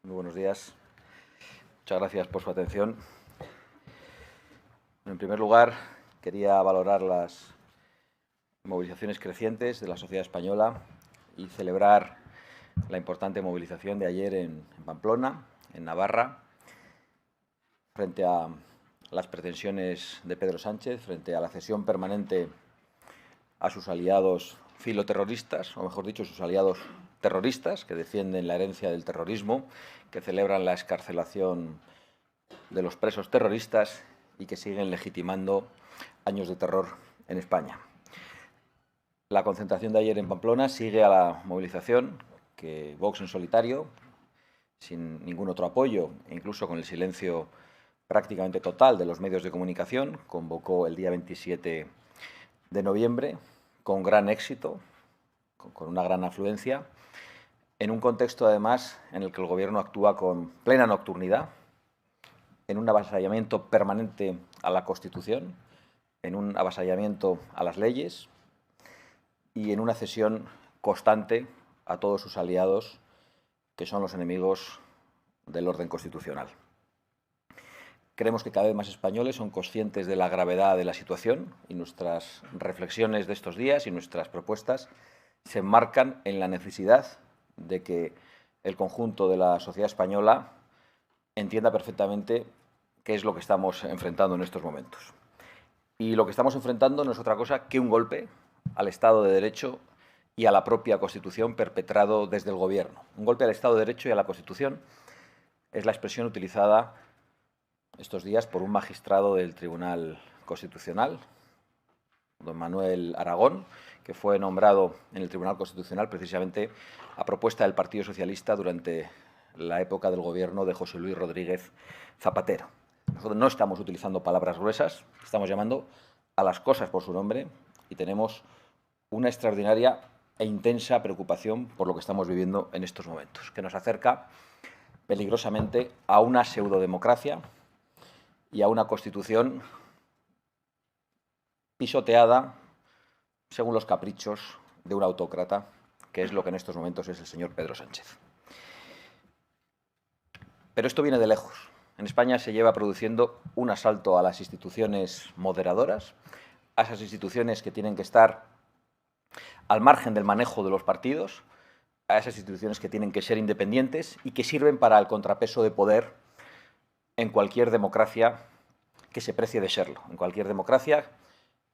Muy buenos días. Muchas gracias por su atención. En primer lugar, quería valorar las movilizaciones crecientes de la sociedad española y celebrar la importante movilización de ayer en Pamplona, en Navarra, frente a las pretensiones de Pedro Sánchez, frente a la cesión permanente a sus aliados filoterroristas, o mejor dicho, sus aliados terroristas, que defienden la herencia del terrorismo, que celebran la excarcelación de los presos terroristas y que siguen legitimando años de terror en España. La concentración de ayer en Pamplona sigue a la movilización que Vox en solitario, sin ningún otro apoyo, e incluso con el silencio prácticamente total de los medios de comunicación, convocó el día 27 de noviembre, con gran éxito, con una gran afluencia, en un contexto además en el que el Gobierno actúa con plena nocturnidad, en un avasallamiento permanente a la Constitución, en un avasallamiento a las leyes y en una cesión constante a todos sus aliados, que son los enemigos del orden constitucional. Creemos que cada vez más españoles son conscientes de la gravedad de la situación y nuestras reflexiones de estos días y nuestras propuestas se enmarcan en la necesidad de que el conjunto de la sociedad española entienda perfectamente qué es lo que estamos enfrentando en estos momentos. Y lo que estamos enfrentando no es otra cosa que un golpe al Estado de Derecho y a la propia Constitución perpetrado desde el Gobierno. Un golpe al Estado de Derecho y a la Constitución es la expresión utilizada estos días por un magistrado del Tribunal Constitucional, don Manuel Aragón, que fue nombrado en el Tribunal Constitucional precisamente a propuesta del Partido Socialista durante la época del gobierno de José Luis Rodríguez Zapatero. Nosotros no estamos utilizando palabras gruesas, estamos llamando a las cosas por su nombre y tenemos una extraordinaria e intensa preocupación por lo que estamos viviendo en estos momentos, que nos acerca peligrosamente a una pseudodemocracia y a una Constitución pisoteada según los caprichos de un autócrata, que es lo que en estos momentos es el señor Pedro Sánchez. Pero esto viene de lejos. En España se lleva produciendo un asalto a las instituciones moderadoras, a esas instituciones que tienen que estar al margen del manejo de los partidos, a esas instituciones que tienen que ser independientes y que sirven para el contrapeso de poder en cualquier democracia que se precie de serlo, en cualquier democracia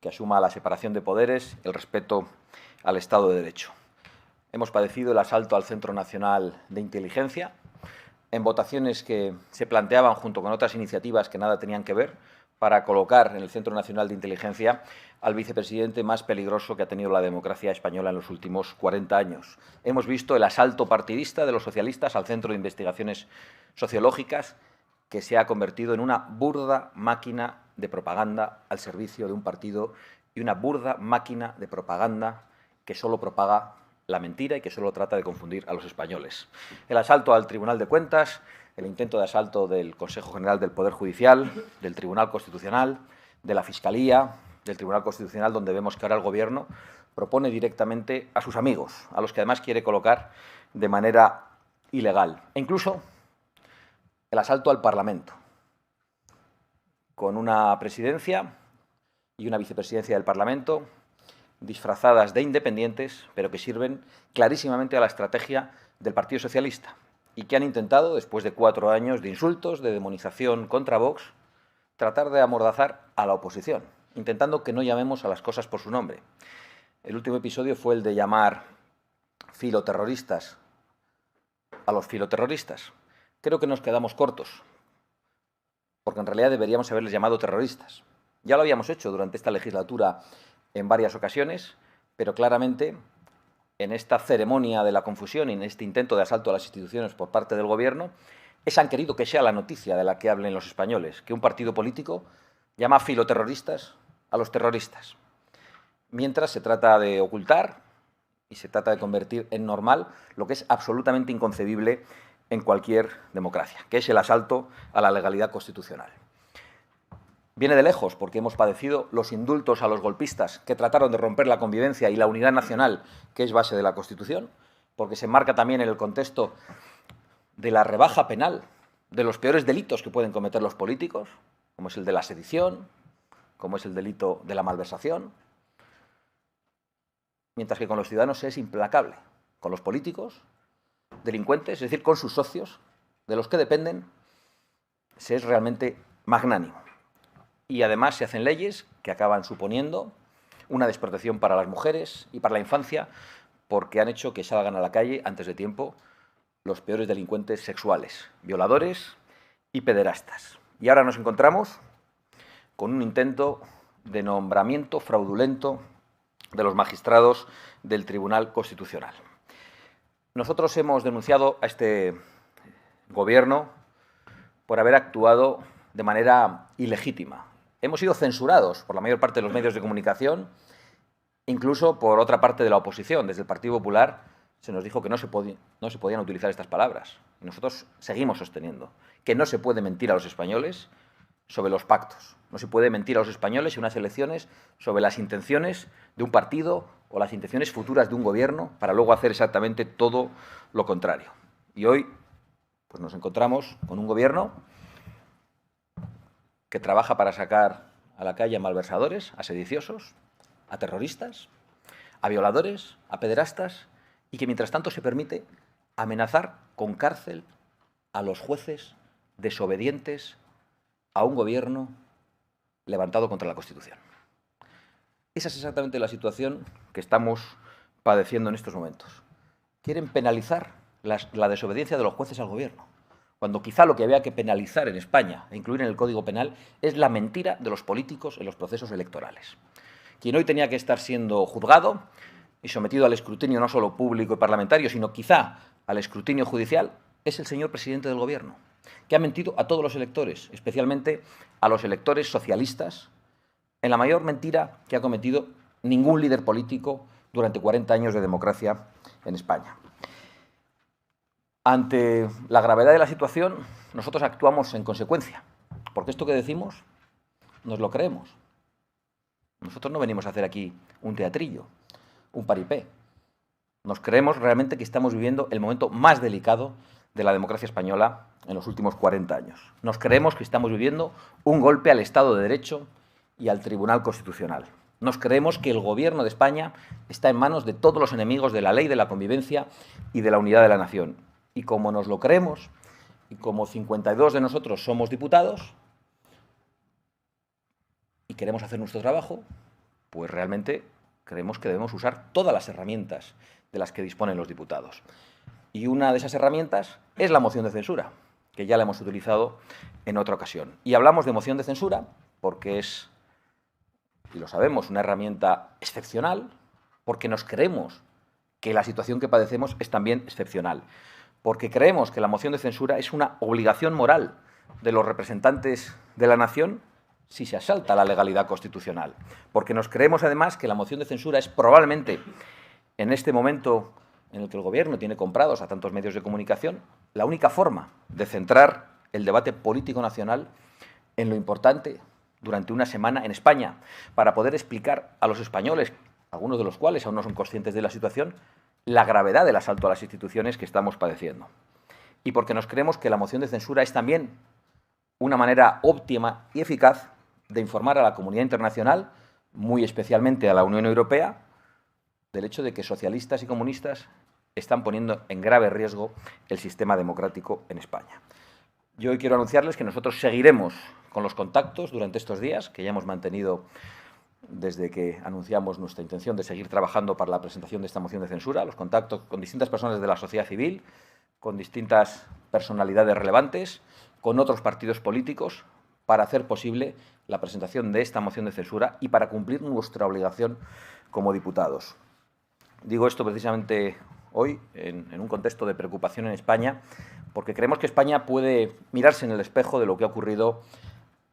que asuma la separación de poderes, el respeto al Estado de Derecho. Hemos padecido el asalto al Centro Nacional de Inteligencia, en votaciones que se planteaban junto con otras iniciativas que nada tenían que ver, para colocar en el Centro Nacional de Inteligencia al vicepresidente más peligroso que ha tenido la democracia española en los últimos 40 años. Hemos visto el asalto partidista de los socialistas al Centro de Investigaciones Sociológicas, que se ha convertido en una burda máquina de propaganda al servicio de un partido y una burda máquina de propaganda que solo propaga la mentira y que solo trata de confundir a los españoles. El asalto al Tribunal de Cuentas, el intento de asalto del Consejo General del Poder Judicial, del Tribunal Constitucional, de la Fiscalía, del Tribunal Constitucional, donde vemos que ahora el Gobierno propone directamente a sus amigos, a los que además quiere colocar de manera ilegal. E incluso el asalto al Parlamento, con una presidencia y una vicepresidencia del Parlamento disfrazadas de independientes, pero que sirven clarísimamente a la estrategia del Partido Socialista y que han intentado, después de 4 años de insultos, de demonización contra Vox, tratar de amordazar a la oposición, intentando que no llamemos a las cosas por su nombre. El último episodio fue el de llamar filoterroristas a los filoterroristas. Creo que nos quedamos cortos, porque en realidad deberíamos haberles llamado terroristas. Ya lo habíamos hecho durante esta legislatura en varias ocasiones, pero claramente en esta ceremonia de la confusión y en este intento de asalto a las instituciones por parte del Gobierno, han querido que sea la noticia de la que hablen los españoles, que un partido político llama filoterroristas a los terroristas, mientras se trata de ocultar y se trata de convertir en normal lo que es absolutamente inconcebible en cualquier democracia, que es el asalto a la legalidad constitucional. Viene de lejos porque hemos padecido los indultos a los golpistas que trataron de romper la convivencia y la unidad nacional, que es base de la Constitución, porque se enmarca también en el contexto de la rebaja penal de los peores delitos que pueden cometer los políticos, como es el de la sedición, como es el delito de la malversación, mientras que con los ciudadanos se es implacable. Con los políticos, delincuentes, es decir, con sus socios, de los que dependen, se es realmente magnánimo. Y además se hacen leyes que acaban suponiendo una desprotección para las mujeres y para la infancia, porque han hecho que salgan a la calle antes de tiempo los peores delincuentes sexuales, violadores y pederastas. Y ahora nos encontramos con un intento de nombramiento fraudulento de los magistrados del Tribunal Constitucional. Nosotros hemos denunciado a este Gobierno por haber actuado de manera ilegítima. Hemos sido censurados por la mayor parte de los medios de comunicación, incluso por otra parte de la oposición. Desde el Partido Popular se nos dijo que no se podían utilizar estas palabras. Y nosotros seguimos sosteniendo que no se puede mentir a los españoles sobre los pactos. No se puede mentir a los españoles en unas elecciones sobre las intenciones de un partido o las intenciones futuras de un gobierno para luego hacer exactamente todo lo contrario. Y hoy pues nos encontramos con un gobierno que trabaja para sacar a la calle a malversadores, a sediciosos, a terroristas, a violadores, a pederastas, y que mientras tanto se permite amenazar con cárcel a los jueces desobedientes a un gobierno levantado contra la Constitución. Esa es exactamente la situación que estamos padeciendo en estos momentos. Quieren penalizar la desobediencia de los jueces al gobierno, cuando quizá lo que había que penalizar en España e incluir en el Código Penal es la mentira de los políticos en los procesos electorales. Quien hoy tenía que estar siendo juzgado y sometido al escrutinio no solo público y parlamentario, sino quizá al escrutinio judicial, es el señor presidente del Gobierno, que ha mentido a todos los electores, especialmente a los electores socialistas, en la mayor mentira que ha cometido ningún líder político durante 40 años de democracia en España. Ante la gravedad de la situación, nosotros actuamos en consecuencia, porque esto que decimos nos lo creemos. Nosotros no venimos a hacer aquí un teatrillo, un paripé. Nos creemos realmente que estamos viviendo el momento más delicado de la democracia española en los últimos 40 años. Nos creemos que estamos viviendo un golpe al Estado de Derecho y al Tribunal Constitucional. Nos creemos que el Gobierno de España está en manos de todos los enemigos de la ley, de la convivencia y de la unidad de la nación. Y como nos lo creemos, y como 52 de nosotros somos diputados, y queremos hacer nuestro trabajo, pues realmente creemos que debemos usar todas las herramientas de las que disponen los diputados. Y una de esas herramientas es la moción de censura, que ya la hemos utilizado en otra ocasión. Y hablamos de moción de censura porque es, y lo sabemos, una herramienta excepcional, porque nos creemos que la situación que padecemos es también excepcional, porque creemos que la moción de censura es una obligación moral de los representantes de la nación si se asalta la legalidad constitucional, porque nos creemos además que la moción de censura es probablemente, en este momento en el que el Gobierno tiene comprados a tantos medios de comunicación, la única forma de centrar el debate político nacional en lo importante durante una semana en España, para poder explicar a los españoles, algunos de los cuales aún no son conscientes de la situación, la gravedad del asalto a las instituciones que estamos padeciendo. Y porque nos creemos que la moción de censura es también una manera óptima y eficaz de informar a la comunidad internacional, muy especialmente a la Unión Europea, del hecho de que socialistas y comunistas están poniendo en grave riesgo el sistema democrático en España. Yo hoy quiero anunciarles que nosotros seguiremos con los contactos durante estos días, que ya hemos mantenido desde que anunciamos nuestra intención de seguir trabajando para la presentación de esta moción de censura, los contactos con distintas personas de la sociedad civil, con distintas personalidades relevantes, con otros partidos políticos, para hacer posible la presentación de esta moción de censura y para cumplir nuestra obligación como diputados. Digo esto precisamente hoy en un contexto de preocupación en España, porque creemos que España puede mirarse en el espejo de lo que ha ocurrido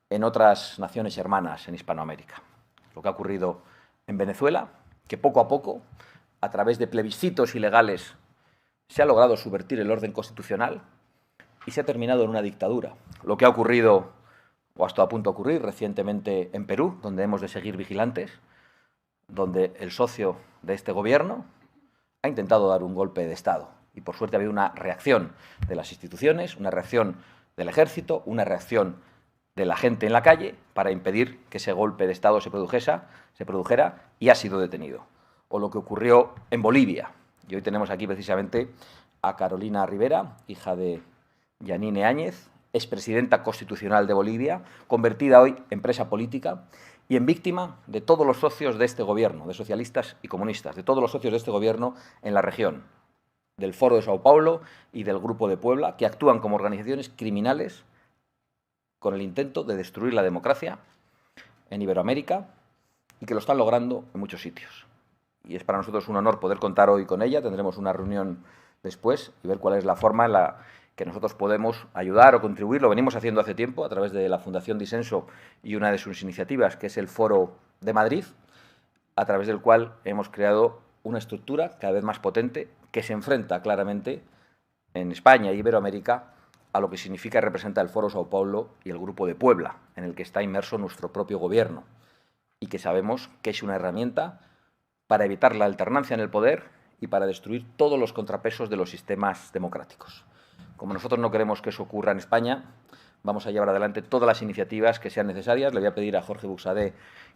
en otras naciones hermanas en Hispanoamérica. Lo que ha ocurrido en Venezuela, que poco a poco, a través de plebiscitos ilegales, se ha logrado subvertir el orden constitucional y se ha terminado en una dictadura. Lo que ha ocurrido, o ha estado a punto de ocurrir recientemente en Perú, donde hemos de seguir vigilantes, donde el socio de este gobierno ha intentado dar un golpe de Estado Y por suerte ha habido una reacción de las instituciones, una reacción del ejército, una reacción de la gente en la calle para impedir que ese golpe de Estado se produjera y ha sido detenido. O lo que ocurrió en Bolivia. Y hoy tenemos aquí precisamente a Carolina Rivera, hija de Yanine Áñez, expresidenta constitucional de Bolivia, convertida hoy en presa política y en víctima de todos los socios de este gobierno, de socialistas y comunistas, de todos los socios de este gobierno en la región, del Foro de Sao Paulo y del Grupo de Puebla, que actúan como organizaciones criminales con el intento de destruir la democracia en Iberoamérica y que lo están logrando en muchos sitios. Y es para nosotros un honor poder contar hoy con ella. Tendremos una reunión después y ver cuál es la forma en la que nosotros podemos ayudar o contribuir. Lo venimos haciendo hace tiempo a través de la Fundación Disenso y una de sus iniciativas, que es el Foro de Madrid, a través del cual hemos creado una estructura cada vez más potente que se enfrenta claramente en España y Iberoamérica a lo que significa y representa el Foro Sao Paulo y el Grupo de Puebla, en el que está inmerso nuestro propio gobierno y que sabemos que es una herramienta para evitar la alternancia en el poder y para destruir todos los contrapesos de los sistemas democráticos. Como nosotros no queremos que eso ocurra en España, vamos a llevar adelante todas las iniciativas que sean necesarias. Le voy a pedir a Jorge Buxadé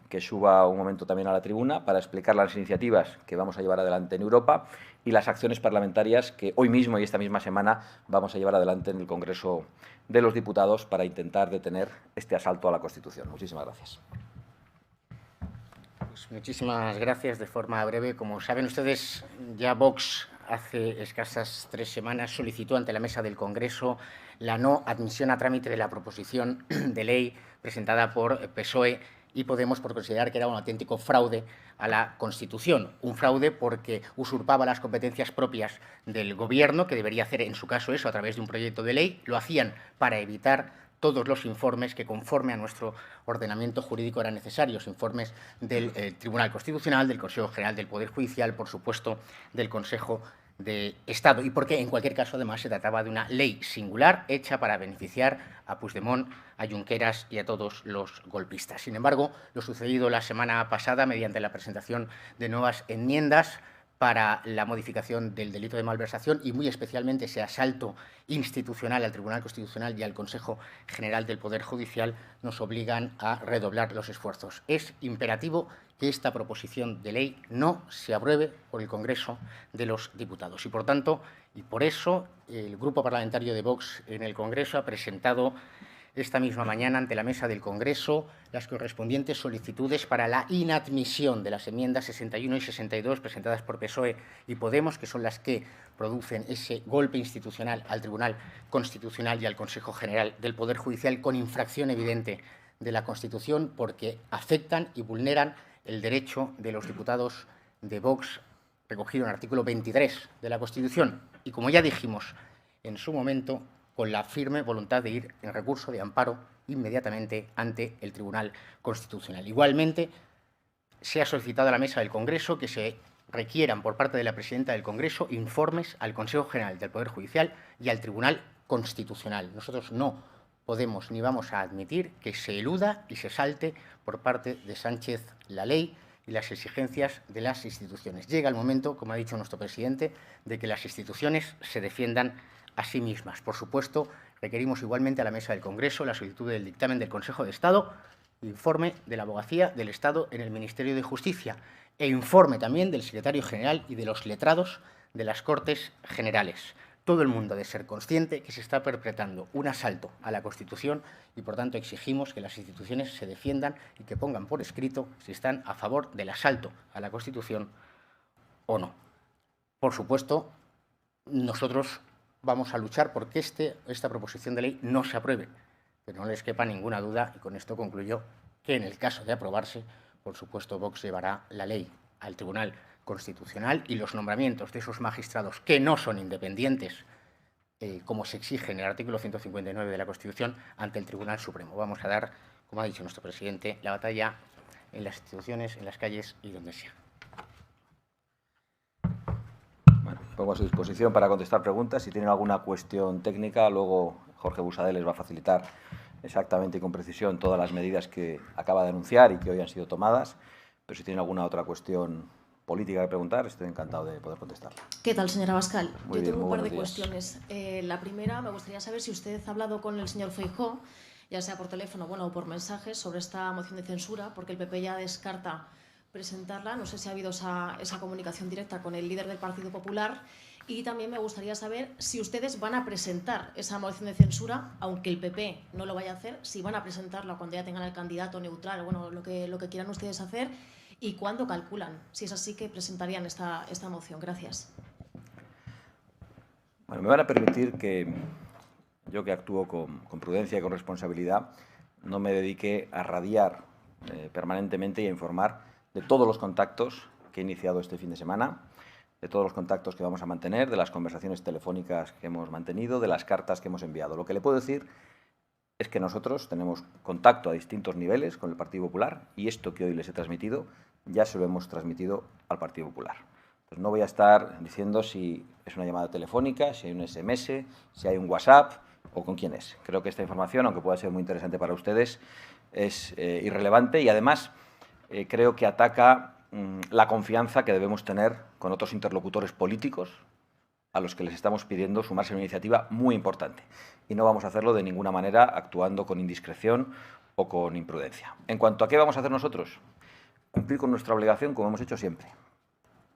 que suba un momento también a la tribuna para explicar las iniciativas que vamos a llevar adelante en Europa y las acciones parlamentarias que hoy mismo y esta misma semana vamos a llevar adelante en el Congreso de los Diputados para intentar detener este asalto a la Constitución. Muchísimas gracias. Pues muchísimas gracias. De forma breve, como saben ustedes, ya Vox hace escasas 3 semanas solicitó ante la mesa del Congreso la no admisión a trámite de la proposición de ley presentada por PSOE y Podemos por considerar que era un auténtico fraude a la Constitución. Un fraude porque usurpaba las competencias propias del Gobierno, que debería hacer en su caso eso a través de un proyecto de ley. Lo hacían para evitar todos los informes que, conforme a nuestro ordenamiento jurídico, eran necesarios. Informes del Tribunal Constitucional, del Consejo General del Poder Judicial, por supuesto, del Consejo de Estado. Y porque, en cualquier caso, además, se trataba de una ley singular hecha para beneficiar a Puigdemont, a Junqueras y a todos los golpistas. Sin embargo, lo sucedido la semana pasada, mediante la presentación de nuevas enmiendas para la modificación del delito de malversación y, muy especialmente, ese asalto institucional al Tribunal Constitucional y al Consejo General del Poder Judicial, nos obligan a redoblar los esfuerzos. Es imperativo que esta proposición de ley no se apruebe por el Congreso de los Diputados. Y, por tanto, y por eso, el Grupo Parlamentario de Vox en el Congreso ha presentado esta misma mañana ante la mesa del Congreso las correspondientes solicitudes para la inadmisión de las enmiendas 61 y 62 presentadas por PSOE y Podemos, que son las que producen ese golpe institucional al Tribunal Constitucional y al Consejo General del Poder Judicial con infracción evidente de la Constitución, porque afectan y vulneran el derecho de los diputados de Vox recogido en el artículo 23 de la Constitución. Y, como ya dijimos en su momento, con la firme voluntad de ir en recurso de amparo inmediatamente ante el Tribunal Constitucional. Igualmente, se ha solicitado a la mesa del Congreso que se requieran por parte de la presidenta del Congreso informes al Consejo General del Poder Judicial y al Tribunal Constitucional. Nosotros no podemos ni vamos a admitir que se eluda y se salte por parte de Sánchez la ley y las exigencias de las instituciones. Llega el momento, como ha dicho nuestro presidente, de que las instituciones se defiendan a sí mismas. Por supuesto, requerimos igualmente a la mesa del Congreso la solicitud del dictamen del Consejo de Estado, informe de la Abogacía del Estado en el Ministerio de Justicia e informe también del secretario general y de los letrados de las Cortes Generales. Todo el mundo ha de ser consciente que se está perpetrando un asalto a la Constitución y, por tanto, exigimos que las instituciones se defiendan y que pongan por escrito si están a favor del asalto a la Constitución o no. Por supuesto, nosotros vamos a luchar porque esta proposición de ley no se apruebe, pero no les quepa ninguna duda, y con esto concluyo, que en el caso de aprobarse, por supuesto, Vox llevará la ley al Tribunal Constitucional y los nombramientos de esos magistrados que no son independientes, como se exige en el artículo 159 de la Constitución, ante el Tribunal Supremo. Vamos a dar, como ha dicho nuestro presidente, la batalla en las instituciones, en las calles y donde sea. Pongo a su disposición para contestar preguntas. Si tienen alguna cuestión técnica, luego Jorge Buxadé les va a facilitar exactamente y con precisión todas las medidas que acaba de anunciar y que hoy han sido tomadas. Pero si tienen alguna otra cuestión política que preguntar, estoy encantado de poder contestarla. ¿Qué tal, señora Abascal? Muy Yo bien, tengo un muy par de buenos días. cuestiones. La primera, me gustaría saber si usted ha hablado con el señor Feijóo, ya sea por teléfono o por mensajes, sobre esta moción de censura, porque el PP ya descarta presentarla. No sé si ha habido esa comunicación directa con el líder del Partido Popular. Y también me gustaría saber si ustedes van a presentar esa moción de censura, aunque el PP no lo vaya a hacer, si van a presentarla cuando ya tengan el candidato neutral, bueno, lo que quieran ustedes hacer, y cuándo calculan, si es así, que presentarían esta moción. Gracias. Bueno, me van a permitir que yo, que actúo con prudencia y con responsabilidad, no me dedique a radiar permanentemente y a informar de todos los contactos que he iniciado este fin de semana, de todos los contactos que vamos a mantener, de las conversaciones telefónicas que hemos mantenido, de las cartas que hemos enviado. Lo que le puedo decir es que nosotros tenemos contacto a distintos niveles con el Partido Popular y esto que hoy les he transmitido ya se lo hemos transmitido al Partido Popular. Pues no voy a estar diciendo si es una llamada telefónica, si hay un SMS, si hay un WhatsApp o con quién es. Creo que esta información, aunque pueda ser muy interesante para ustedes, es irrelevante y además creo que ataca la confianza que debemos tener con otros interlocutores políticos a los que les estamos pidiendo sumarse a una iniciativa muy importante. Y no vamos a hacerlo de ninguna manera actuando con indiscreción o con imprudencia. En cuanto a qué vamos a hacer nosotros, cumplir con nuestra obligación como hemos hecho siempre.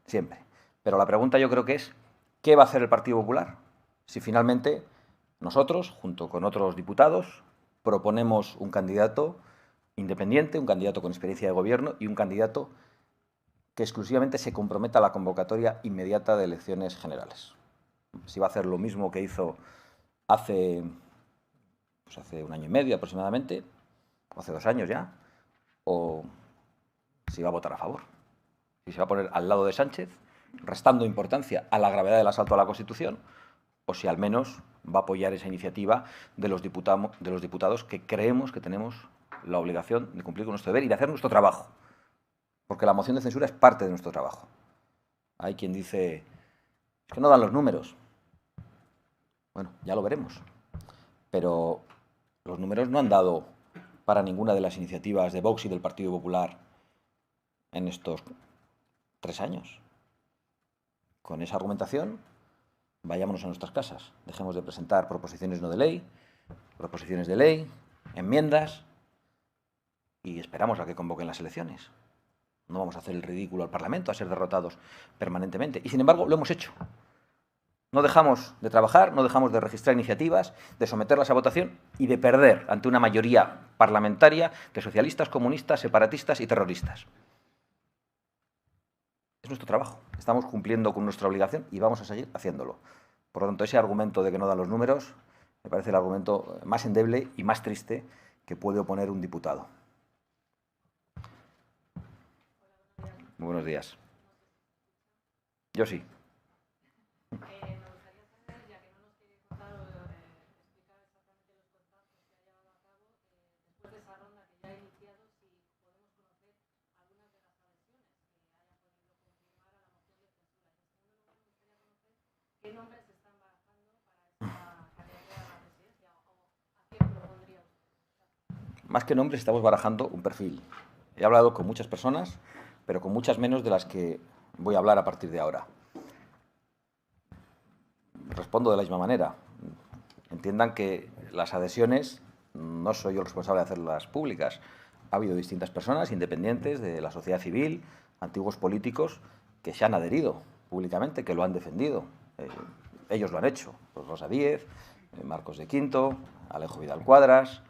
Siempre. Pero la pregunta yo creo que es, ¿qué va a hacer el Partido Popular si finalmente nosotros, junto con otros diputados, proponemos un candidato independiente, un candidato con experiencia de gobierno y un candidato que exclusivamente se comprometa a la convocatoria inmediata de elecciones generales? Si va a hacer lo mismo que hizo hace un año y medio aproximadamente, o hace 2 años ya, o si va a votar a favor. Si se va a poner al lado de Sánchez, restando importancia a la gravedad del asalto a la Constitución, o si al menos va a apoyar esa iniciativa de los diputados que creemos que tenemos la obligación de cumplir con nuestro deber y de hacer nuestro trabajo. Porque la moción de censura es parte de nuestro trabajo. Hay quien dice, es que no dan los números. Bueno, ya lo veremos. Pero los números no han dado para ninguna de las iniciativas de Vox y del Partido Popular en estos 3 años. Con esa argumentación, vayámonos a nuestras casas. Dejemos de presentar proposiciones no de ley, proposiciones de ley, enmiendas, y esperamos a que convoquen las elecciones. No vamos a hacer el ridículo al Parlamento, a ser derrotados permanentemente. Y sin embargo, lo hemos hecho. No dejamos de trabajar, no dejamos de registrar iniciativas, de someterlas a votación y de perder ante una mayoría parlamentaria de socialistas, comunistas, separatistas y terroristas. Es nuestro trabajo. Estamos cumpliendo con nuestra obligación y vamos a seguir haciéndolo. Por lo tanto, ese argumento de que no dan los números me parece el argumento más endeble y más triste que puede oponer un diputado. Muy buenos días. Yo sí. ¿Qué nombres están barajando para esta candidatura a la presidencia? ¿O a quién propondría usted? Más que nombres, estamos barajando un perfil. He hablado con muchas personas, pero con muchas menos de las que voy a hablar a partir de ahora. Respondo de la misma manera. Entiendan que las adhesiones no soy yo el responsable de hacerlas públicas. Ha habido distintas personas independientes de la sociedad civil, antiguos políticos, que se han adherido públicamente, que lo han defendido. Ellos lo han hecho. Pues Rosa Díez, Marcos de Quinto, Alejo Vidal Cuadras.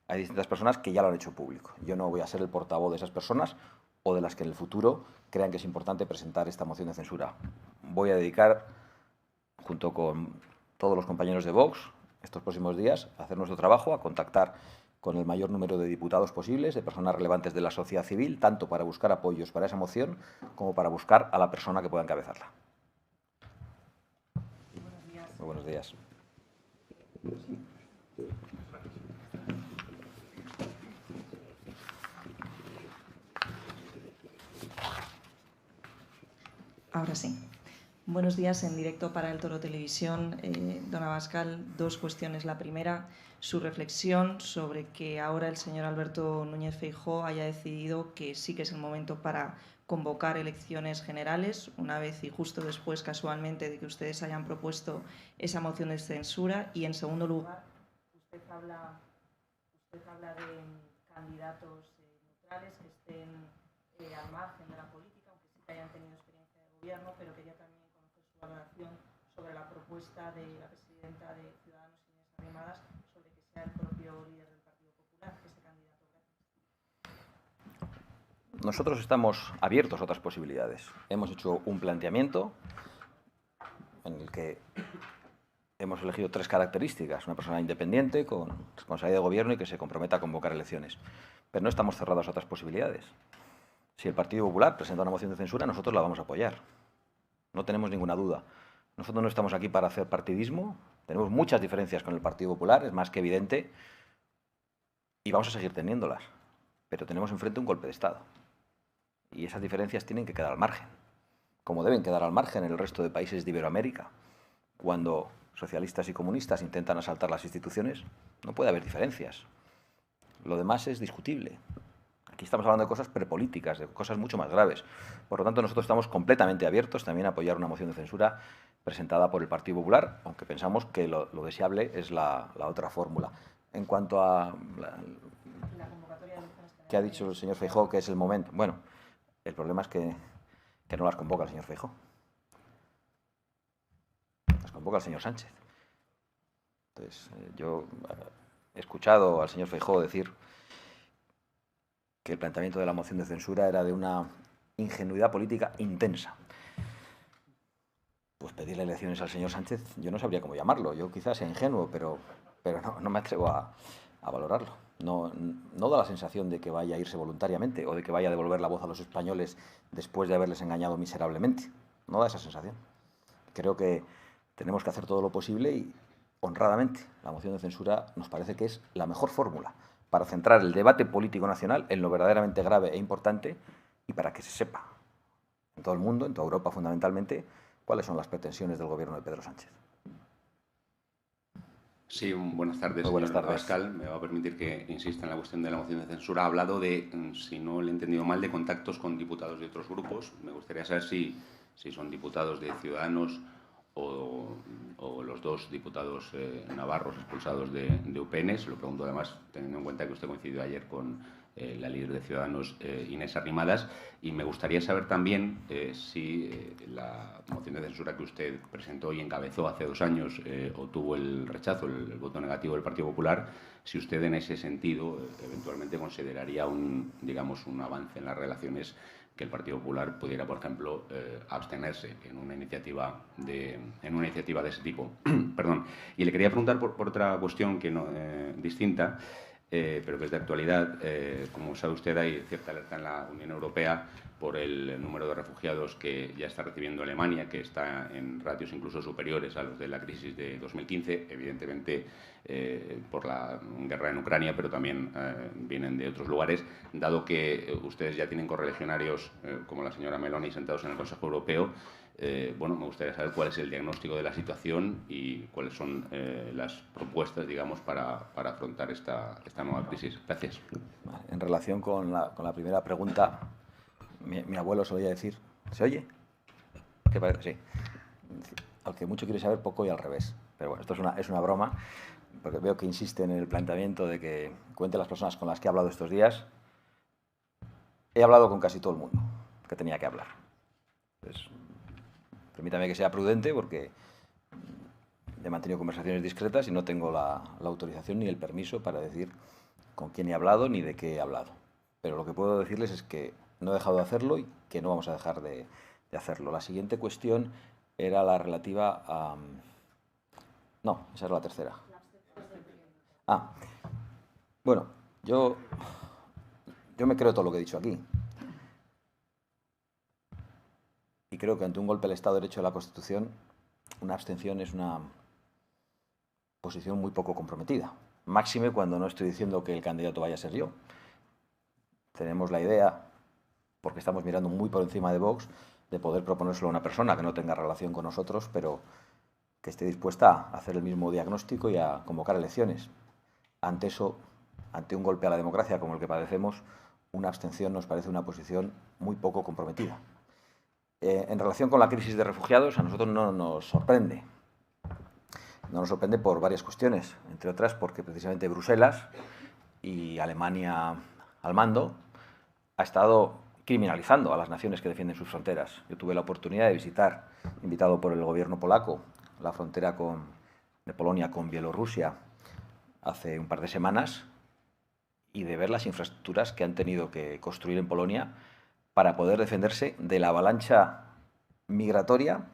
Hay distintas personas que ya lo han hecho público. Yo no voy a ser el portavoz de esas personas o de las que en el futuro crean que es importante presentar esta moción de censura. Voy a dedicar, junto con todos los compañeros de Vox, estos próximos días a hacer nuestro trabajo, a contactar con el mayor número de diputados posibles, de personas relevantes de la sociedad civil, tanto para buscar apoyos para esa moción como para buscar a la persona que pueda encabezarla. Muy buenos días. Ahora sí. Buenos días, en directo para El Toro Televisión. Don Abascal, dos cuestiones. La primera, su reflexión sobre que ahora el señor Alberto Núñez Feijóo haya decidido que sí que es el momento para convocar elecciones generales, una vez y justo después, casualmente, de que ustedes hayan propuesto esa moción de censura. Y, en segundo lugar, usted habla de candidatos neutrales que estén al margen de la política, aunque sí que hayan tenido experiencia de gobierno, pero quería también valoración sobre la propuesta de la presidenta de Ciudadanos, Inés Arrimadas, sobre que sea el propio líder del Partido Popular este candidato. Gracias. Nosotros estamos abiertos a otras posibilidades. Hemos hecho un planteamiento en el que hemos elegido tres características. Una persona independiente, con responsabilidad de gobierno y que se comprometa a convocar elecciones. Pero no estamos cerrados a otras posibilidades. Si el Partido Popular presenta una moción de censura, nosotros la vamos a apoyar. No tenemos ninguna duda. Nosotros no estamos aquí para hacer partidismo. Tenemos muchas diferencias con el Partido Popular, es más que evidente, y vamos a seguir teniéndolas. Pero tenemos enfrente un golpe de Estado. Y esas diferencias tienen que quedar al margen, como deben quedar al margen en el resto de países de Iberoamérica. Cuando socialistas y comunistas intentan asaltar las instituciones, no puede haber diferencias. Lo demás es discutible. Aquí estamos hablando de cosas prepolíticas, de cosas mucho más graves. Por lo tanto, nosotros estamos completamente abiertos también a apoyar una moción de censura presentada por el Partido Popular, aunque pensamos que lo deseable es la otra fórmula. En cuanto a que ha dicho el señor Feijóo, que es el momento. Bueno, el problema es que no las convoca el señor Feijóo. Las convoca el señor Sánchez. Entonces, yo he escuchado al señor Feijóo decir que el planteamiento de la moción de censura era de una ingenuidad política intensa. Pues pedirle elecciones al señor Sánchez, yo no sabría cómo llamarlo. Yo quizás sea ingenuo, pero no me atrevo a valorarlo. No da la sensación de que vaya a irse voluntariamente o de que vaya a devolver la voz a los españoles después de haberles engañado miserablemente. No da esa sensación. Creo que tenemos que hacer todo lo posible y, honradamente, la moción de censura nos parece que es la mejor fórmula para centrar el debate político nacional en lo verdaderamente grave e importante y para que se sepa en todo el mundo, en toda Europa fundamentalmente, cuáles son las pretensiones del gobierno de Pedro Sánchez. Sí, buenas tardes, Muy buenas tardes. Abascal. Me va a permitir que insista en la cuestión de la moción de censura. Ha hablado de, si no le he entendido mal, de contactos con diputados de otros grupos. Me gustaría saber si son diputados de Ciudadanos o los dos diputados navarros expulsados de UPN. Se lo pregunto además teniendo en cuenta que usted coincidió ayer con la líder de Ciudadanos, Inés Arrimadas, y me gustaría saber también si la moción de censura que usted presentó y encabezó hace 2 años obtuvo el rechazo, el voto negativo del Partido Popular, si usted en ese sentido eventualmente consideraría un avance en las relaciones que el Partido Popular pudiera, por ejemplo, abstenerse en una iniciativa de ese tipo. Perdón. Y le quería preguntar por otra cuestión que no, distinta, pero que es de actualidad. Como sabe usted, hay cierta alerta en la Unión Europea por el número de refugiados que ya está recibiendo Alemania, que está en ratios incluso superiores a los de la crisis de 2015, evidentemente por la guerra en Ucrania, pero también vienen de otros lugares. Dado que ustedes ya tienen correligionarios como la señora Meloni sentados en el Consejo Europeo, bueno, me gustaría saber cuál es el diagnóstico de la situación y cuáles son las propuestas, digamos, para afrontar esta nueva crisis. Gracias. En relación con la primera pregunta, mi abuelo solía decir, ¿se oye? ¿Qué parece? Sí. Al que mucho quiere saber, poco y al revés. Pero bueno, esto es una broma, porque veo que insiste en el planteamiento de que cuente las personas con las que he hablado estos días. He hablado con casi todo el mundo que tenía que hablar. Entonces, permítame que sea prudente porque he mantenido conversaciones discretas y no tengo la autorización ni el permiso para decir con quién he hablado ni de qué he hablado. Pero lo que puedo decirles es que no he dejado de hacerlo y que no vamos a dejar de hacerlo. La siguiente cuestión era la relativa a... No, esa era la tercera. Bueno, yo me creo todo lo que he dicho aquí. Y creo que ante un golpe del Estado de Derecho de la Constitución, una abstención es una posición muy poco comprometida. Máxime cuando no estoy diciendo que el candidato vaya a ser yo. Tenemos la idea, porque estamos mirando muy por encima de Vox, de poder proponérselo a una persona que no tenga relación con nosotros, pero que esté dispuesta a hacer el mismo diagnóstico y a convocar elecciones. Ante eso, ante un golpe a la democracia como el que padecemos, una abstención nos parece una posición muy poco comprometida. En relación con la crisis de refugiados, a nosotros no nos sorprende. No nos sorprende por varias cuestiones, entre otras porque precisamente Bruselas y Alemania al mando ha estado criminalizando a las naciones que defienden sus fronteras. Yo tuve la oportunidad de visitar, invitado por el gobierno polaco, la frontera de Polonia con Bielorrusia hace un par de semanas y de ver las infraestructuras que han tenido que construir en Polonia para poder defenderse de la avalancha migratoria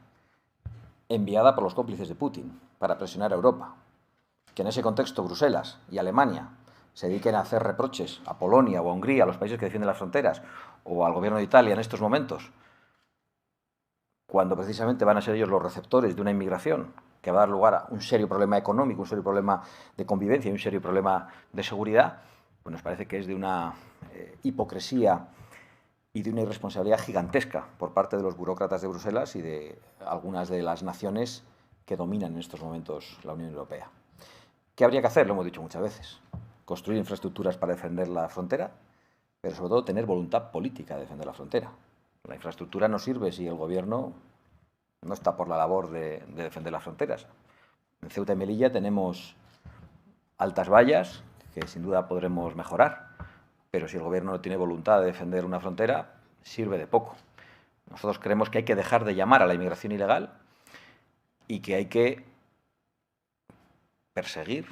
enviada por los cómplices de Putin para presionar a Europa. Que en ese contexto Bruselas y Alemania se dediquen a hacer reproches a Polonia o a Hungría, a los países que defienden las fronteras, o al gobierno de Italia en estos momentos, cuando precisamente van a ser ellos los receptores de una inmigración que va a dar lugar a un serio problema económico, un serio problema de convivencia y un serio problema de seguridad, pues nos parece que es de una hipocresía y de una irresponsabilidad gigantesca por parte de los burócratas de Bruselas y de algunas de las naciones que dominan en estos momentos la Unión Europea. ¿Qué habría que hacer? Lo hemos dicho muchas veces. Construir infraestructuras para defender la frontera, pero sobre todo tener voluntad política de defender la frontera. La infraestructura no sirve si el gobierno no está por la labor de defender las fronteras. En Ceuta y Melilla tenemos altas vallas que sin duda podremos mejorar, pero si el gobierno no tiene voluntad de defender una frontera, sirve de poco. Nosotros creemos que hay que dejar de llamar a la inmigración ilegal y que hay que perseguir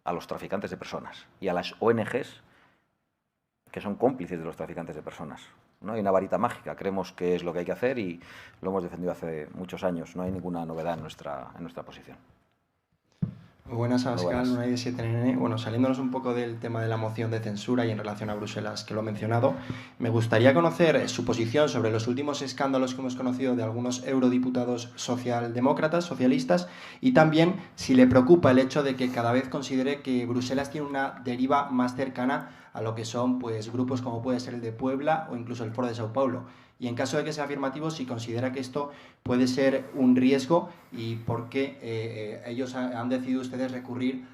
a los traficantes de personas y a las ONGs que son cómplices de los traficantes de personas. No hay una varita mágica, creemos que es lo que hay que hacer y lo hemos defendido hace muchos años. No hay ninguna novedad en nuestra posición. Muy buenas, Abascal, Unai de 7NN. Bueno, saliéndonos un poco del tema de la moción de censura y en relación a Bruselas, que lo he mencionado, me gustaría conocer su posición sobre los últimos escándalos que hemos conocido de algunos eurodiputados socialdemócratas, socialistas, y también si le preocupa el hecho de que cada vez considere que Bruselas tiene una deriva más cercana a lo que son pues, grupos como puede ser el de Puebla o incluso el Foro de Sao Paulo. Y en caso de que sea afirmativo, si considera que esto puede ser un riesgo y por qué ellos han decidido ustedes recurrir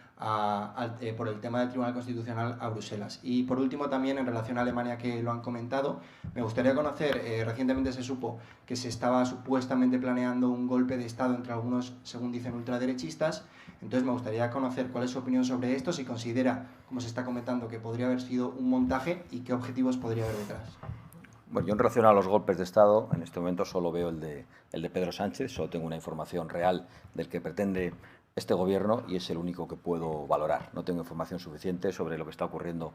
por el tema del Tribunal Constitucional a Bruselas. Y por último también en relación a Alemania, que lo han comentado, me gustaría conocer, recientemente se supo que se estaba supuestamente planeando un golpe de Estado entre algunos, según dicen, ultraderechistas. Entonces me gustaría conocer cuál es su opinión sobre esto, si considera, como se está comentando, que podría haber sido un montaje y qué objetivos podría haber detrás. Bueno, yo en relación a los golpes de Estado, en este momento solo veo el de Pedro Sánchez, solo tengo una información real del que pretende este gobierno y es el único que puedo valorar. No tengo información suficiente sobre lo que está ocurriendo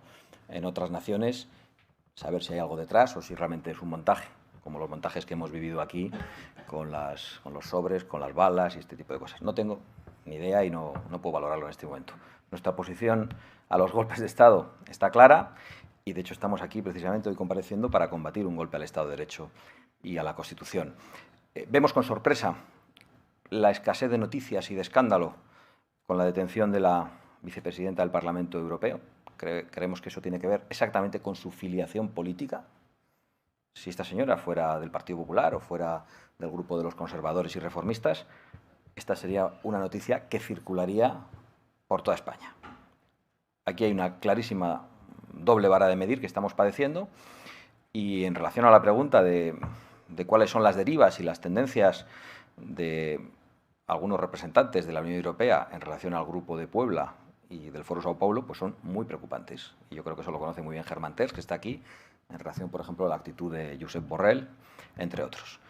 en otras naciones, saber si hay algo detrás o si realmente es un montaje, como los montajes que hemos vivido aquí con los sobres, con las balas y este tipo de cosas. No tengo ni idea y no puedo valorarlo en este momento. Nuestra posición a los golpes de Estado está clara. Y, de hecho, estamos aquí precisamente hoy compareciendo para combatir un golpe al Estado de Derecho y a la Constitución. Vemos con sorpresa la escasez de noticias y de escándalo con la detención de la vicepresidenta del Parlamento Europeo. Creemos que eso tiene que ver exactamente con su filiación política. Si esta señora fuera del Partido Popular o fuera del grupo de los conservadores y reformistas, esta sería una noticia que circularía por toda España. Aquí hay una clarísima doble vara de medir que estamos padeciendo y en relación a la pregunta de cuáles son las derivas y las tendencias de algunos representantes de la Unión Europea en relación al Grupo de Puebla y del Foro Sao Paulo, pues son muy preocupantes. Y yo creo que eso lo conoce muy bien Germán Tertsch, que está aquí, en relación, por ejemplo, a la actitud de Josep Borrell, entre otros.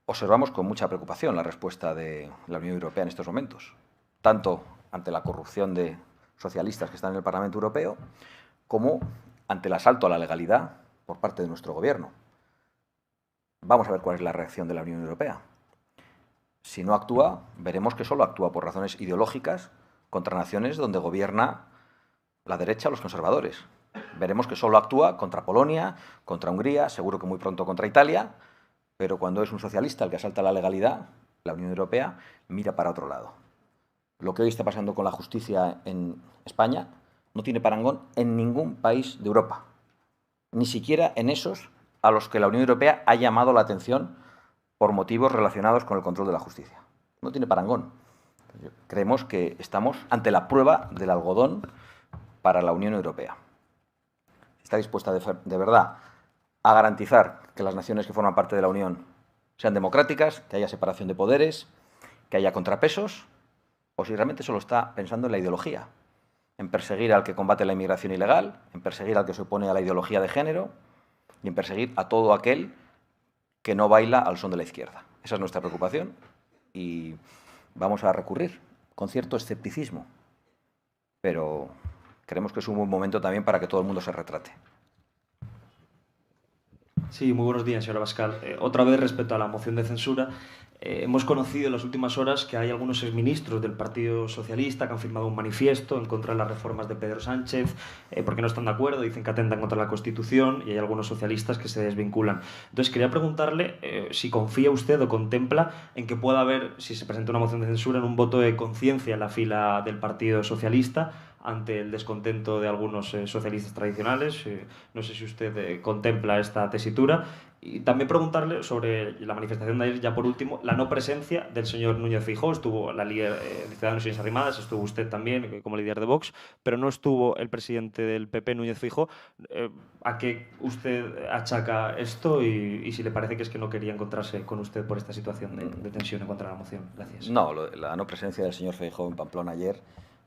Observamos con mucha preocupación la respuesta de la Unión Europea en estos momentos, tanto ante la corrupción de socialistas que están en el Parlamento Europeo, como ante el asalto a la legalidad por parte de nuestro gobierno. Vamos a ver cuál es la reacción de la Unión Europea. Si no actúa, veremos que solo actúa por razones ideológicas contra naciones donde gobierna la derecha o los conservadores. Veremos que solo actúa contra Polonia, contra Hungría, seguro que muy pronto contra Italia, pero cuando es un socialista el que asalta la legalidad, la Unión Europea mira para otro lado. Lo que hoy está pasando con la justicia en España no tiene parangón en ningún país de Europa, ni siquiera en esos a los que la Unión Europea ha llamado la atención por motivos relacionados con el control de la justicia. No tiene parangón. Creemos que estamos ante la prueba del algodón para la Unión Europea. Está dispuesta de verdad a garantizar que las naciones que forman parte de la Unión sean democráticas, que haya separación de poderes, que haya contrapesos, o si realmente solo está pensando en la ideología, en perseguir al que combate la inmigración ilegal, en perseguir al que se opone a la ideología de género y en perseguir a todo aquel que no baila al son de la izquierda. Esa es nuestra preocupación y vamos a recurrir con cierto escepticismo, pero creemos que es un buen momento también para que todo el mundo se retrate. Sí, muy buenos días, señora Abascal. Otra vez respecto a la moción de censura, hemos conocido en las últimas horas que hay algunos exministros del Partido Socialista que han firmado un manifiesto en contra de las reformas de Pedro Sánchez porque no están de acuerdo, dicen que atentan contra la Constitución y hay algunos socialistas que se desvinculan. Entonces, quería preguntarle si confía usted o contempla en que pueda haber, si se presenta una moción de censura, en un voto de conciencia en la fila del Partido Socialista ante el descontento de algunos socialistas tradicionales. No sé si usted contempla esta tesitura. Y también preguntarle sobre la manifestación de ayer, ya por último, la no presencia del señor Núñez Feijóo. Estuvo la líder de Ciudadanos y Arrimadas, estuvo usted también como líder de Vox, pero no estuvo el presidente del PP, Núñez Feijóo. ¿A qué usted achaca esto y si le parece que es que no quería encontrarse con usted por esta situación de tensión en contra de la moción? Gracias. No, la no presencia del señor Feijóo en Pamplona ayer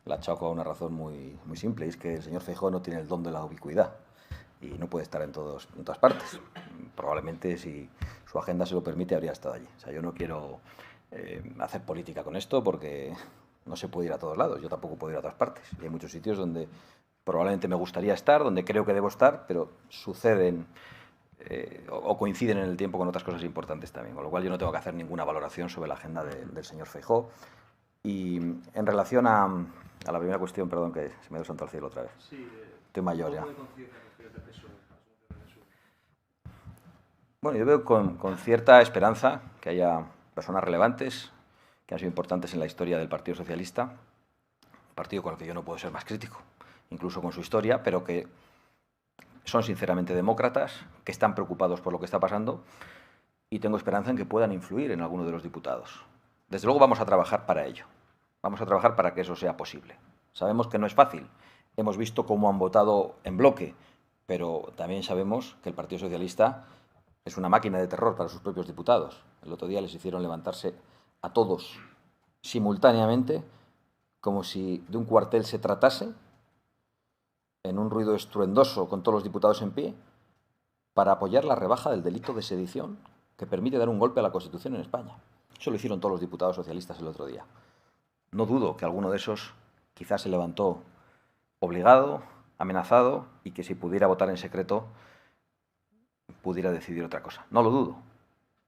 la achaco a una razón muy simple, y es que el señor Feijóo no tiene el don de la ubicuidad y no puede estar en todas partes. Probablemente, si su agenda se lo permite, habría estado allí. O sea, yo no quiero hacer política con esto porque no se puede ir a todos lados. Yo tampoco puedo ir a todas partes. Y hay muchos sitios donde probablemente me gustaría estar, donde creo que debo estar, pero suceden o coinciden en el tiempo con otras cosas importantes también. Con lo cual yo no tengo que hacer ninguna valoración sobre la agenda del señor Feijóo. Y en relación a la primera cuestión, perdón, que se me dio santo al cielo otra vez. Sí, estoy mayor ya. Bueno, yo veo con cierta esperanza que haya personas relevantes que han sido importantes en la historia del Partido Socialista, un partido con el que yo no puedo ser más crítico, incluso con su historia, pero que son sinceramente demócratas, que están preocupados por lo que está pasando y tengo esperanza en que puedan influir en alguno de los diputados. Desde luego vamos a trabajar para ello. Vamos a trabajar para que eso sea posible. Sabemos que no es fácil. Hemos visto cómo han votado en bloque, pero también sabemos que el Partido Socialista es una máquina de terror para sus propios diputados. El otro día les hicieron levantarse a todos simultáneamente, como si de un cuartel se tratase, en un ruido estruendoso con todos los diputados en pie, para apoyar la rebaja del delito de sedición que permite dar un golpe a la Constitución en España. Eso lo hicieron todos los diputados socialistas el otro día. No dudo que alguno de esos quizás se levantó obligado, amenazado, y que si pudiera votar en secreto pudiera decidir otra cosa. No lo dudo.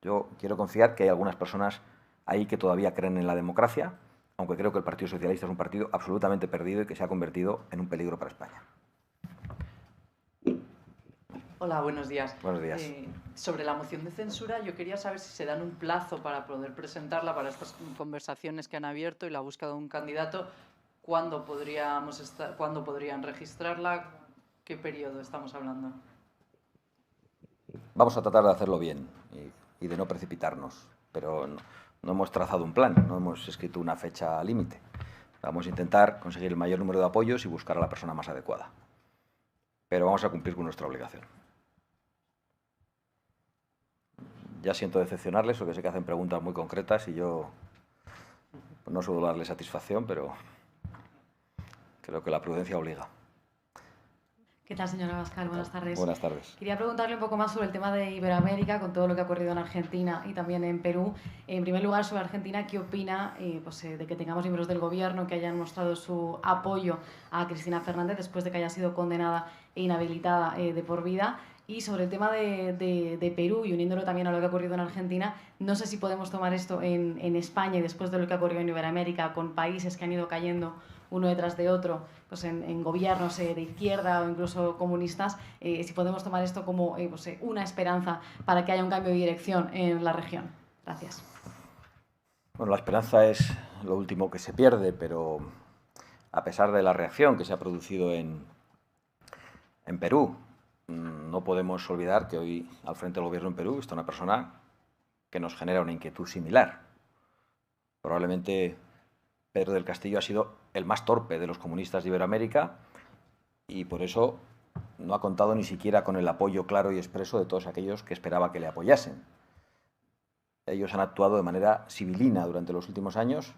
Yo quiero confiar que hay algunas personas ahí que todavía creen en la democracia, aunque creo que el Partido Socialista es un partido absolutamente perdido y que se ha convertido en un peligro para España. Hola, buenos días. Buenos días. Sobre la moción de censura, yo quería saber si se dan un plazo para poder presentarla para estas conversaciones que han abierto y la búsqueda de un candidato. ¿Cuándo podrían registrarla? ¿Qué periodo estamos hablando? Vamos a tratar de hacerlo bien y de no precipitarnos, pero no hemos trazado un plan, no hemos escrito una fecha límite. Vamos a intentar conseguir el mayor número de apoyos y buscar a la persona más adecuada. Pero vamos a cumplir con nuestra obligación. Ya siento decepcionarles, porque sé que hacen preguntas muy concretas y yo no suelo darles satisfacción, pero creo que la prudencia obliga. ¿Qué tal, señora Abascal? Buenas tardes. Buenas tardes. Quería preguntarle un poco más sobre el tema de Iberoamérica, con todo lo que ha ocurrido en Argentina y también en Perú. En primer lugar, sobre Argentina, ¿qué opina de que tengamos miembros del gobierno que hayan mostrado su apoyo a Cristina Fernández después de que haya sido condenada e inhabilitada de por vida? Y sobre el tema de Perú, y uniéndolo también a lo que ha ocurrido en Argentina, no sé si podemos tomar esto en España y después de lo que ha ocurrido en Iberoamérica, con países que han ido cayendo uno detrás de otro, pues en gobiernos de izquierda o incluso comunistas, si podemos tomar esto como una esperanza para que haya un cambio de dirección en la región. Gracias. Bueno, la esperanza es lo último que se pierde, pero a pesar de la reacción que se ha producido en Perú, no podemos olvidar que hoy al frente del gobierno en Perú está una persona que nos genera una inquietud similar. Probablemente Pedro del Castillo ha sido el más torpe de los comunistas de Iberoamérica y por eso no ha contado ni siquiera con el apoyo claro y expreso de todos aquellos que esperaba que le apoyasen. Ellos han actuado de manera sibilina durante los últimos años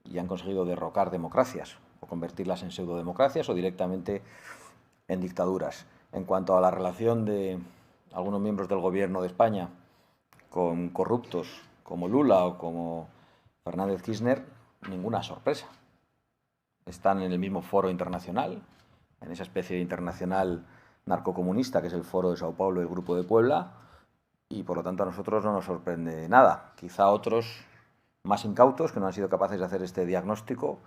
y han conseguido derrocar democracias o convertirlas en pseudodemocracias o directamente en dictaduras. En cuanto a la relación de algunos miembros del gobierno de España con corruptos como Lula o como Fernández Kirchner, ninguna sorpresa. Están en el mismo foro internacional, en esa especie de internacional narcocomunista que es el Foro de Sao Paulo y el Grupo de Puebla, y por lo tanto a nosotros no nos sorprende nada. Quizá otros más incautos que no han sido capaces de hacer este diagnóstico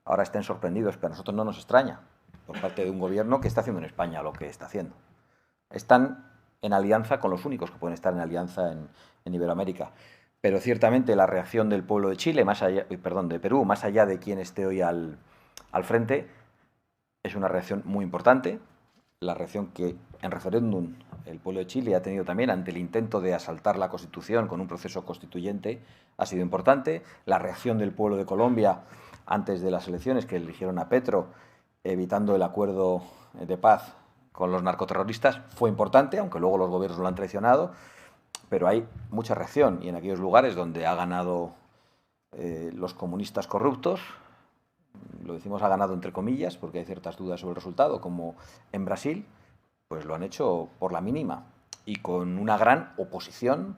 ahora estén sorprendidos, pero a nosotros no nos extraña por parte de un gobierno que está haciendo en España lo que está haciendo. Están en alianza con los únicos que pueden estar en alianza en Iberoamérica. Pero ciertamente la reacción del pueblo de Chile, de Perú, más allá de quien esté hoy al frente, es una reacción muy importante. La reacción que en referéndum el pueblo de Chile ha tenido también ante el intento de asaltar la Constitución con un proceso constituyente ha sido importante. La reacción del pueblo de Colombia antes de las elecciones que eligieron a Petro, evitando el acuerdo de paz con los narcoterroristas, fue importante, aunque luego los gobiernos lo han traicionado, pero hay mucha reacción y en aquellos lugares donde ha ganado los comunistas corruptos, lo decimos ha ganado entre comillas porque hay ciertas dudas sobre el resultado, como en Brasil, pues lo han hecho por la mínima y con una gran oposición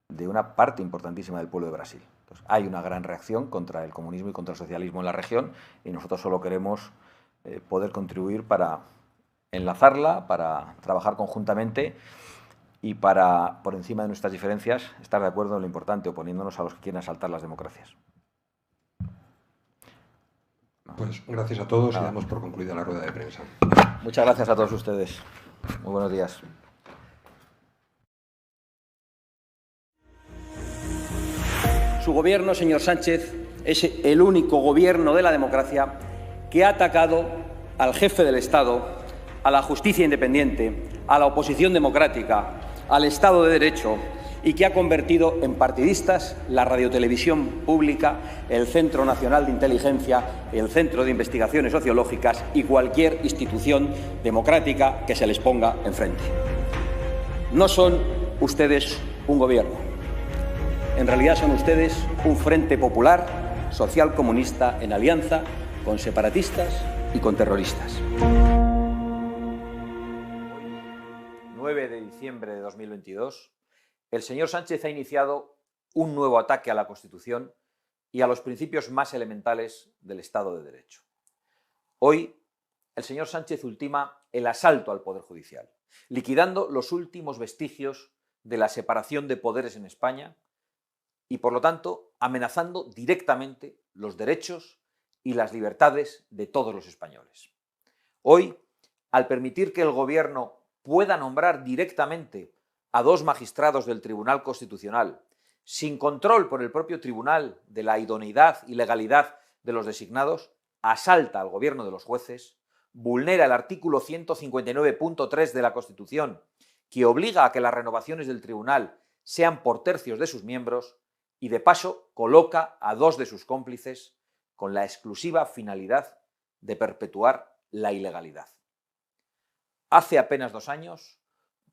de una parte importantísima del pueblo de Brasil. Entonces, hay una gran reacción contra el comunismo y contra el socialismo en la región y nosotros solo queremos poder contribuir para enlazarla, para trabajar conjuntamente y para, por encima de nuestras diferencias, estar de acuerdo en lo importante, oponiéndonos a los que quieren asaltar las democracias. Pues gracias a todos y damos por concluida la rueda de prensa. Muchas gracias a todos ustedes. Muy buenos días. Su gobierno, señor Sánchez, es el único gobierno de la democracia que ha atacado al jefe del Estado, a la justicia independiente, a la oposición democrática, al Estado de Derecho y que ha convertido en partidistas la radiotelevisión pública, el Centro Nacional de Inteligencia, el Centro de Investigaciones Sociológicas y cualquier institución democrática que se les ponga enfrente. No son ustedes un gobierno. En realidad son ustedes un frente popular, social comunista en alianza con separatistas y con terroristas. 9 de diciembre de 2022, el señor Sánchez ha iniciado un nuevo ataque a la Constitución y a los principios más elementales del Estado de Derecho. Hoy, el señor Sánchez ultima el asalto al Poder Judicial, liquidando los últimos vestigios de la separación de poderes en España y, por lo tanto, amenazando directamente los derechos y las libertades de todos los españoles. Hoy, al permitir que el Gobierno pueda nombrar directamente a 2 magistrados del Tribunal Constitucional, sin control por el propio tribunal de la idoneidad y legalidad de los designados, asalta al gobierno de los jueces, vulnera el artículo 159.3 de la Constitución, que obliga a que las renovaciones del tribunal sean por tercios de sus miembros y, de paso, coloca a 2 de sus cómplices con la exclusiva finalidad de perpetuar la ilegalidad. Hace apenas 2 años,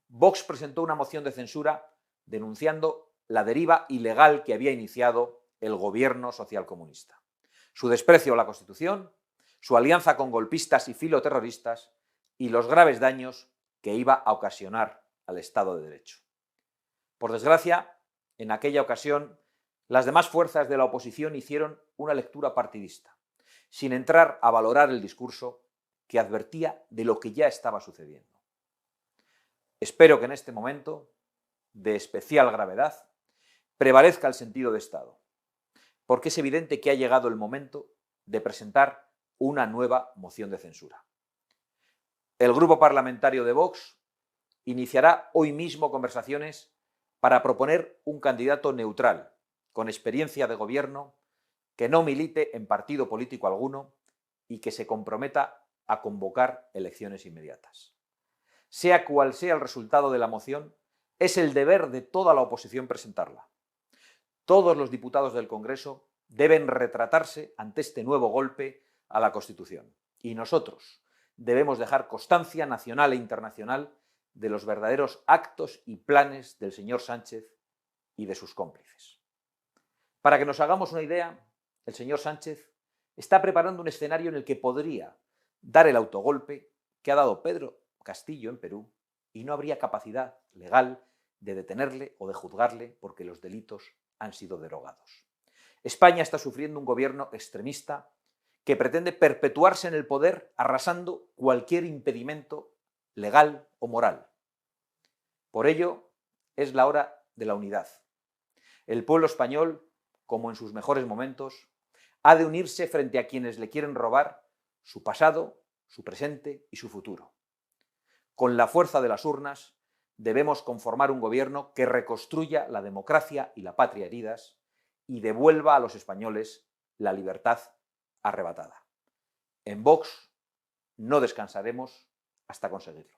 Vox presentó una moción de censura denunciando la deriva ilegal que había iniciado el gobierno socialcomunista, su desprecio a la Constitución, su alianza con golpistas y filoterroristas y los graves daños que iba a ocasionar al Estado de Derecho. Por desgracia, en aquella ocasión, las demás fuerzas de la oposición hicieron una lectura partidista, sin entrar a valorar el discurso que advertía de lo que ya estaba sucediendo. Espero que en este momento, de especial gravedad, prevalezca el sentido de Estado, porque es evidente que ha llegado el momento de presentar una nueva moción de censura. El Grupo Parlamentario de Vox iniciará hoy mismo conversaciones para proponer un candidato neutral, con experiencia de gobierno, que no milite en partido político alguno y que se comprometa a convocar elecciones inmediatas. Sea cual sea el resultado de la moción, es el deber de toda la oposición presentarla. Todos los diputados del Congreso deben retratarse ante este nuevo golpe a la Constitución. Y nosotros debemos dejar constancia nacional e internacional de los verdaderos actos y planes del señor Sánchez y de sus cómplices. Para que nos hagamos una idea, el señor Sánchez está preparando un escenario en el que podría dar el autogolpe que ha dado Pedro Castillo en Perú y no habría capacidad legal de detenerle o de juzgarle porque los delitos han sido derogados. España está sufriendo un gobierno extremista que pretende perpetuarse en el poder arrasando cualquier impedimento legal o moral. Por ello, es la hora de la unidad. El pueblo español, como en sus mejores momentos, ha de unirse frente a quienes le quieren robar su pasado, su presente y su futuro. Con la fuerza de las urnas, debemos conformar un gobierno que reconstruya la democracia y la patria heridas y devuelva a los españoles la libertad arrebatada. En Vox no descansaremos hasta conseguirlo.